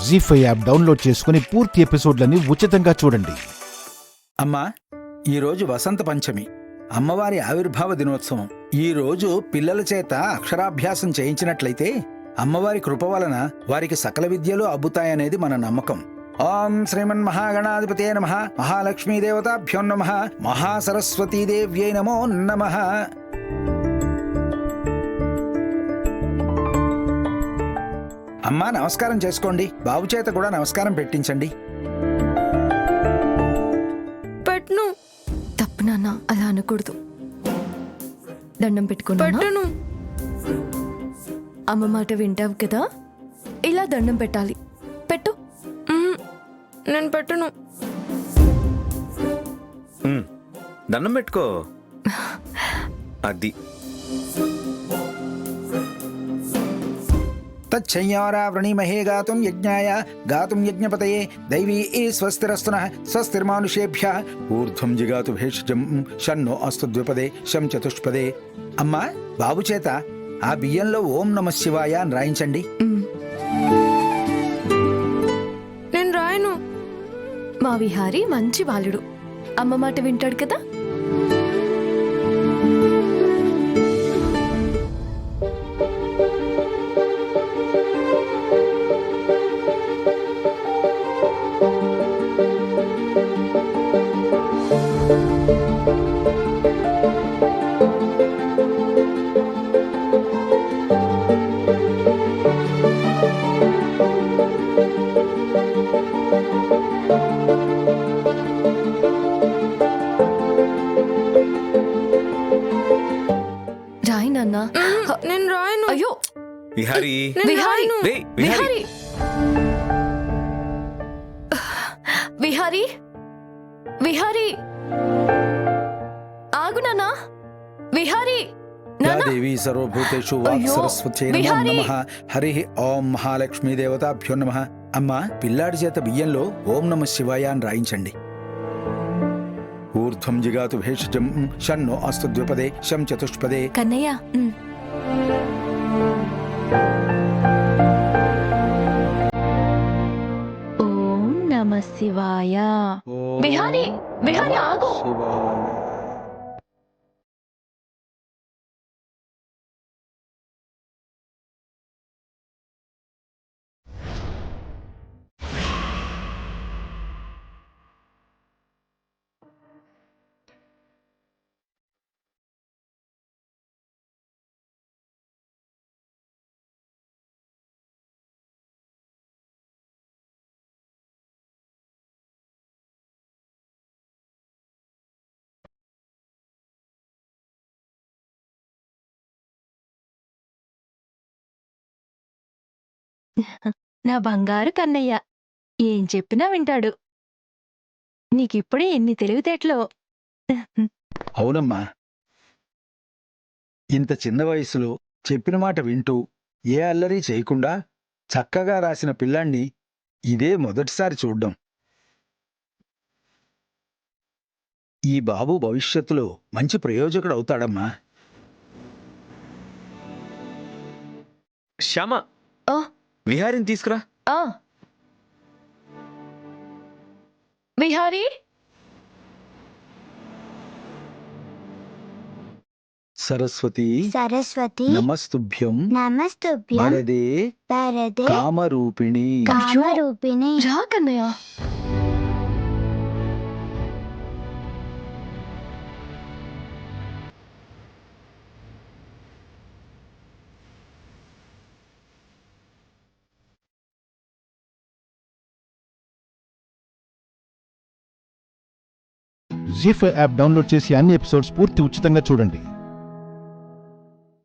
జీ5 app download చేసుకుని పూర్తి ఎపిసోడ్లని ఉచితంగా చూడండి. అమ్మా, ఈరోజు వసంత పంచమి, అమ్మవారి ఆవిర్భావ దినోత్సవం. ఈ రోజు పిల్లల చేత అక్షరాభ్యాసం చేయించినట్లయితే అమ్మవారి కృప వలన వారికి సకల విద్యలు అబ్బుతాయనేది మన నమ్మకం. ఓం శ్రీమన్ మహాగణాధిపతే నమః, మహాలక్ష్మీదేవతాభ్యో నమః, మహాసరస్వతీదేవ్యై నమో నమః. అమ్మా, నమస్కారం చేసుకోండి. బాబు చేత కూడా నమస్కారం పెట్టించండి. పెట్టను. తప్పు నాన్న, అలా అనకూడదు. దండం పెట్టుకున్నా. పెట్టను. అమ్మ మాట వింటావు కదా, ఇలా దండం పెట్టాలి. పెట్టు. నేను పెట్టను. దండం పెట్టుకో. అది తచ్చయ్యారా వ్రణీమహే గాతుం యజ్ఞాయ గాతుం యజ్ఞపతయే దైవీ స్వస్తిరస్తునః స్వస్తిర్మానుషేభ్యః ఊర్ధ్వం జిగాతు భేషజం షన్నో అస్తు ద్విపదే శం చతుష్పదే. అమ్మా, బాబు చేత ఆ బియ్యంలో ఓం నమః శివాయ అని రాయించండి. నేను రాయను. మా విహారీ మంచి బాలుడు, అమ్మ మాట వింటాడు కదా. రాయి నాన్న. నేను రాయను. అయ్యో విహారీ, విహారీ, రేయ్, విహారీ. విహారీ, విహారీ, ఆగు నాన్న. విహారీ, యా దేవీ సర్వభూతేషు వాక్ సరస్వత్యై నమో నమః. హరి ఓం మహాలక్ష్మీదేవతాభ్యో నమః. అమ్మా, పిల్లాడి చేత బియ్యంలో ఓం నమః శివాయ అని రాయించండి. ఊర్ధ్వం జిగాతు భేషజం షన్నో అస్తు ద్విపదే శం చతుష్పదే. కన్నయ్య. ఓం నమః శివాయ. విహారీ, విహారీ, ఆగు. నా బంగారు కన్నయ్య ఏం చెప్పినా వింటాడు. నీకిప్పుడే ఎన్ని తెలివితేటలో. అవునమ్మా, ఇంత చిన్న వయసులో చెప్పిన మాట వింటూ ఏ అల్లరి చేయకుండా చక్కగా రాసిన పిల్లాణ్ణి ఇదే మొదటిసారి చూడ్డం. ఈ బాబు భవిష్యత్తులో మంచి ప్రయోజకుడు అవుతాడమ్మా. శ్యామ, ఆ, విహారీని తీసుకురా. ఆ. విహారీ, సరస్వతి సరస్వతి నమస్తుభ్యం నమస్తుభ్యం వరదే వరదే కామరూపిణి. కామరూపిణి. రా కన్నయ్య. జీ5 యాప్ డౌన్లోడ్ చేసి అన్ని ఎపిసోడ్స్ పూర్తి ఉచితంగా చూడండి.